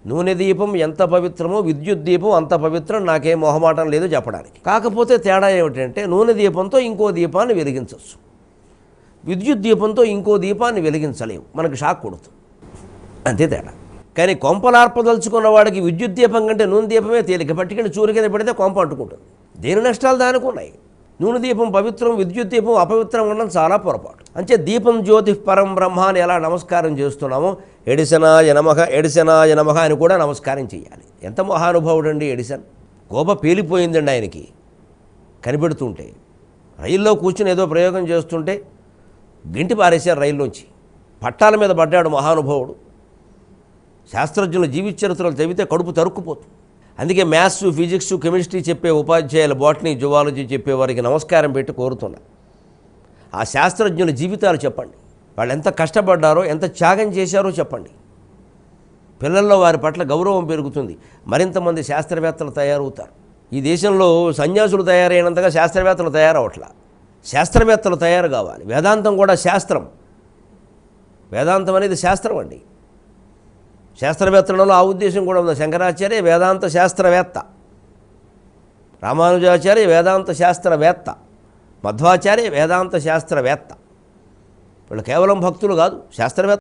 నూనె దీపం ఎంత పవిత్రమో విద్యుత్ దీపం అంత పవిత్రం, నాకేం మొహమాటం లేదు చెప్పడానికి. కాకపోతే తేడా ఏమిటంటే నూనె దీపంతో ఇంకో దీపాన్ని వెలిగించవచ్చు, విద్యుత్ దీపంతో ఇంకో దీపాన్ని వెలిగించలేవు, మనకు షాక్ కొడుతుంది, అంతే తేడా. కానీ కొంపలార్పదలుచుకున్న వాడికి విద్యుత్ దీపం కంటే నూనె దీపమే తేలిక, పట్టుకెళ్ళి చూరు కింద పెడితే కొంప అంటుకుంటుంది. దేని నష్టాలు దానికి ఉన్నాయి. నూనె దీపం పవిత్రం, విద్యుత్ దీపం అపవిత్రం ఉండడం చాలా పొరపాటు. అంటే దీపం జ్యోతి పరం బ్రహ్మ అని ఎలా నమస్కారం చేస్తున్నామో ఎడిసనాయ నమః ఎడిసనాయ నమః అని కూడా నమస్కారం చేయాలి. ఎంత మహానుభావుడండి ఎడిసన్. కోప పేలిపోయిందండి ఆయనకి కనిపెడుతుంటే. రైల్లో కూర్చుని ఏదో ప్రయోగం చేస్తుంటే గింటి పారేశారు రైల్లోంచి. పట్టాల మీద పడ్డాడు మహానుభావుడు. శాస్త్రజ్ఞుల జీవిత చరిత్రలు చదివితే కడుపు తరుక్కుపోతుంది. అందుకే మ్యాథ్స్, ఫిజిక్స్, కెమిస్ట్రీ చెప్పే ఉపాధ్యాయులు, బాటనీ, జువాలజీ చెప్పేవారికి నమస్కారం పెట్టి కోరుతున్నా. ఆ శాస్త్రజ్ఞుల జీవితాలు చెప్పండి, వాళ్ళు ఎంత కష్టపడ్డారో, ఎంత త్యాగం చేశారో చెప్పండి. పిల్లల్లో వారి పట్ల గౌరవం పెరుగుతుంది, మరింతమంది శాస్త్రవేత్తలు తయారవుతారు. ఈ దేశంలో సన్యాసులు తయారైనంతగా శాస్త్రవేత్తలు తయారవట్లా. శాస్త్రవేత్తలు తయారు కావాలి. వేదాంతం కూడా శాస్త్రం. వేదాంతం అనేది శాస్త్రం అండి. శాస్త్రవేత్తలలో ఆ ఉద్దేశం కూడా ఉంది. శంకరాచార్య వేదాంత శాస్త్రవేత్త, రామానుజాచార్య వేదాంత శాస్త్రవేత్త, మధ్వాచార్య వేదాంత శాస్త్రవేత్త. వీళ్ళు కేవలం భక్తులు కాదు, శాస్త్రవేత్త.